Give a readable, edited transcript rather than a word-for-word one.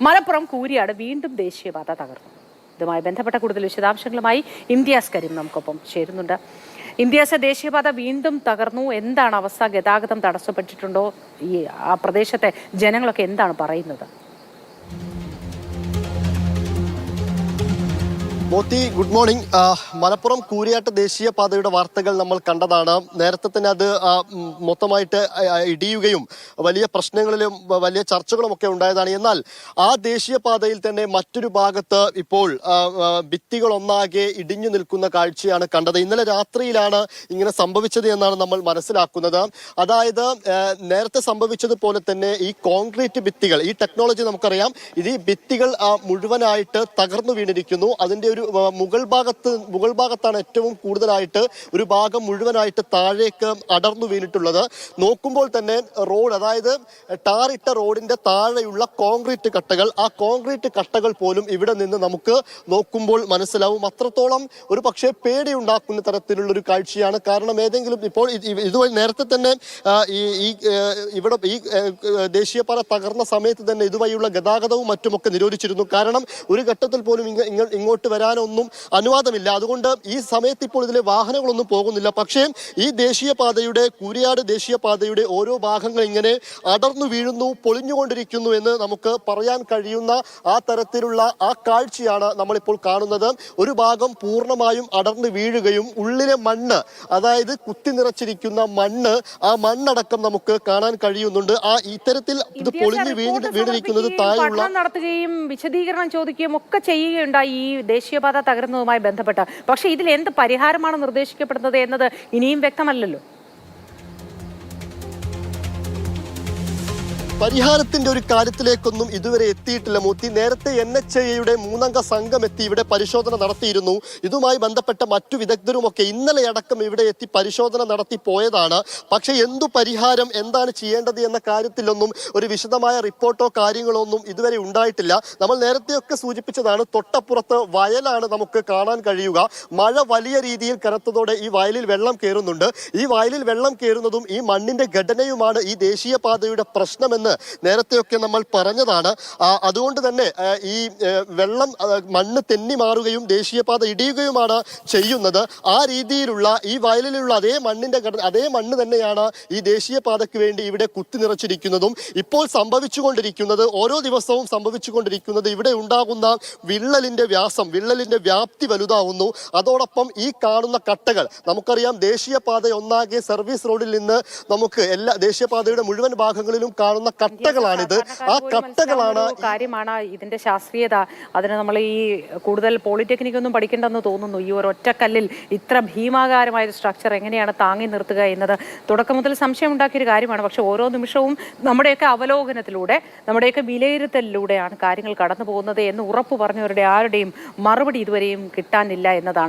മലപ്പുറം കൂരിയാട് വീണ്ടും ദേശീയപാത തകർന്നു. ഇതുമായി ബന്ധപ്പെട്ട കൂടുതൽ വിശദാംശങ്ങളുമായി ഇംതിയാസ് കരീം നമുക്കൊപ്പം ചേരുന്നുണ്ട്. ഇംതിയാസ്, ദേശീയപാത വീണ്ടും തകർന്നു. എന്താണ് അവസ്ഥ? ഗതാഗതം തടസ്സപ്പെട്ടിട്ടുണ്ടോ? ആ പ്രദേശത്തെ ജനങ്ങളൊക്കെ എന്താണ് പറയുന്നത്? Moti, good morning. മലപ്പുറം കൂരിയാട്ട് ദേശീയപാതയുടെ വാർത്തകൾ നമ്മൾ കണ്ടതാണ്. നേരത്തെ തന്നെ അത് മൊത്തമായിട്ട് ഇടിയുകയും വലിയ പ്രശ്നങ്ങളിലും വലിയ ചർച്ചകളും ഒക്കെ ഉണ്ടായതാണ്. എന്നാൽ ആ ദേശീയപാതയിൽ തന്നെ മറ്റൊരു ഭാഗത്ത് ഇപ്പോൾ ഭിത്തികളൊന്നാകെ ഇടിഞ്ഞു നിൽക്കുന്ന കാഴ്ചയാണ് കണ്ടത്. ഇന്നലെ രാത്രിയിലാണ് ഇങ്ങനെ സംഭവിച്ചത് എന്നാണ് നമ്മൾ മനസ്സിലാക്കുന്നത്. അതായത് നേരത്തെ സംഭവിച്ചതുപോലെ തന്നെ ഈ കോൺക്രീറ്റ് ഭിത്തികൾ, ഈ ടെക്നോളജി നമുക്കറിയാം, ഇത് ഈ ഭിത്തികൾ മുഴുവനായിട്ട് തകർന്നു വീണിരിക്കുന്നു. അതിന്റെ ഒരു മുകൾ ഭാഗത്താണ് ഏറ്റവും കൂടുതലായിട്ട് ഒരു ഭാഗം മുഴുവനായിട്ട് താഴേക്ക് അടർന്നു വീണിട്ടുള്ളത്. നോക്കുമ്പോൾ തന്നെ റോഡ്, അതായത് ടാറിട്ട റോഡിന്റെ താഴെയുള്ള കോൺക്രീറ്റ് കട്ടകൾ, ആ കോൺക്രീറ്റ് കട്ടകൾ പോലും ഇവിടെ നിന്ന് നമുക്ക് നോക്കുമ്പോൾ മനസ്സിലാവും. അത്രത്തോളം ഒരു പക്ഷേ പേടിയുണ്ടാക്കുന്ന തരത്തിലുള്ള ഒരു കാഴ്ചയാണ്. കാരണം ഏതെങ്കിലും ഇപ്പോൾ ഇതുവഴി നേരത്തെ തന്നെ ഇവിടെ ഈ ദേശീയപാത തകർന്ന സമയത്ത് തന്നെ ഇതുവഴിയുള്ള ഗതാഗതവും മറ്റുമൊക്കെ നിരോധിച്ചിരുന്നു. കാരണം ഒരു ഘട്ടത്തിൽ പോലും ഇങ്ങോട്ട് വരാനൊന്നും അനുവാദമില്ല. അതുകൊണ്ട് ഈ സമയത്ത് ഇപ്പോൾ ഇതിലെ വാഹനങ്ങളൊന്നും പോകുന്നില്ല. പക്ഷേ ഈ കൂരിയാട് ദേശീയപാതയുടെ ഓരോ ഭാഗങ്ങൾ ഇങ്ങനെ അടർന്നു വീഴുന്നു, പൊളിഞ്ഞുകൊണ്ടിരിക്കുന്നു എന്ന് നമുക്ക് പറയാൻ കഴിയുന്ന ആ തരത്തിലുള്ള ആ കാഴ്ചയാണ് നമ്മളിപ്പോൾ കാണുന്നത്. ഒരു ഭാഗം പൂർണ്ണമായും അടർന്നു വീഴുകയും ഉള്ളിലെ മണ്ണ്, അതായത് കുത്തി നിറച്ചിരിക്കുന്ന മണ്ണ്, ആ മണ്ണടക്കം നമുക്ക് കാണാൻ കഴിയുന്നുണ്ട്. ആ ഇത്തരത്തിൽ ഇത് പൊളിഞ്ഞു വീണിരിക്കുന്നത് താഴെയുള്ള നടത്തുകയും വിശദീകരണം ചോദിക്കുകയും ഒക്കെ ചെയ്യുകയുണ്ടായി ഈ ദേശീയപാത തകർന്നതുമായി ബന്ധപ്പെട്ട്. പക്ഷേ ഇതിൽ എന്ത് പരിഹാരമാണ് നിർദ്ദേശിക്കപ്പെടുന്നത് എന്നത് ഇനിയും വ്യക്തമല്ലല്ലോ. പരിഹാരത്തിന്റെ ഒരു കാര്യത്തിലേക്കൊന്നും ഇതുവരെ എത്തിയിട്ടില്ല മൂത്തി. നേരത്തെ NHAIയുടെ 3-അംഗ സംഘം എത്തി ഇവിടെ പരിശോധന നടത്തിയിരുന്നു. ഇതുമായി ബന്ധപ്പെട്ട മറ്റു വിദഗ്ധരുമൊക്കെ ഇന്നലെ അടക്കം ഇവിടെ എത്തി പരിശോധന നടത്തി പോയതാണ്. പക്ഷേ എന്തു പരിഹാരം, എന്താണ് ചെയ്യേണ്ടത് എന്ന കാര്യത്തിലൊന്നും ഒരു വിശദമായ റിപ്പോർട്ടോ കാര്യങ്ങളോ ഒന്നും ഇതുവരെ ഉണ്ടായിട്ടില്ല. നമ്മൾ നേരത്തെയൊക്കെ സൂചിപ്പിച്ചതാണ്, തൊട്ടപ്പുറത്ത് വയലാണ് നമുക്ക് കാണാൻ കഴിയുക. മഴ വലിയ രീതിയിൽ കനത്തതോടെ ഈ വയലിൽ വെള്ളം കയറുന്നുണ്ട്. ഈ വയലിൽ വെള്ളം കയറുന്നതും ഈ മണ്ണിന്റെ ഘടനയുമാണ് ഈ ദേശീയപാതയുടെ പ്രശ്നമെന്ന് നേരത്തെയൊക്കെ നമ്മൾ പറഞ്ഞതാണ്. അതുകൊണ്ട് തന്നെ ഈ വെള്ളം, മണ്ണ് തെന്നി മാറുകയും ദേശീയപാത ഇടിയുകയുമാണ് ചെയ്യുന്നത്. ആ രീതിയിലുള്ള ഈ വയലിലുള്ള അതേ മണ്ണ് തന്നെയാണ് ഈ ദേശീയപാതയ്ക്ക് വേണ്ടി ഇവിടെ കുത്തി നിറച്ചിരിക്കുന്നതും. ഇപ്പോൾ സംഭവിച്ചുകൊണ്ടിരിക്കുന്നത്, ഓരോ ദിവസവും സംഭവിച്ചുകൊണ്ടിരിക്കുന്നത്, ഇവിടെ ഉണ്ടാകുന്ന വിള്ളലിന്റെ വ്യാസം, വിള്ളലിന്റെ വ്യാപ്തി വലുതാവുന്നു. അതോടൊപ്പം ഈ കാണുന്ന കട്ടകൾ, നമുക്കറിയാം ദേശീയപാത ഒന്നാകെ സർവീസ് റോഡിൽ നിന്ന് നമുക്ക് ദേശീയപാതയുടെ മുഴുവൻ ഭാഗങ്ങളിലും കാണുന്ന കട്ടകളാണിത്. ആ കട്ടകളാണ് കാര്യമാണ് ഇതിന്റെ ശാസ്ത്രീയത. അതിന് നമ്മൾ ഈ കൂടുതൽ പോളിടെക്നിക് ഒന്നും പഠിക്കേണ്ടെന്ന് തോന്നുന്നു. ഈ ഒരു ഒറ്റക്കല്ലിൽ ഇത്ര ഭീമാകാരമായ ഒരു സ്ട്രക്ചർ എങ്ങനെയാണ് താങ്ങി നിർത്തുക എന്നത് തുടക്കം മുതൽ സംശയം ഉണ്ടാക്കിയൊരു കാര്യമാണ്. പക്ഷെ ഓരോ നിമിഷവും നമ്മുടെയൊക്കെ അവലോകനത്തിലൂടെ, നമ്മുടെയൊക്കെ വിലയിരുത്തലിലൂടെയാണ് കാര്യങ്ങൾ കടന്നു പോകുന്നത് എന്ന് ഉറപ്പ് പറഞ്ഞവരുടെ ആരുടെയും മറുപടി ഇതുവരെയും കിട്ടാനില്ല എന്നതാണ്.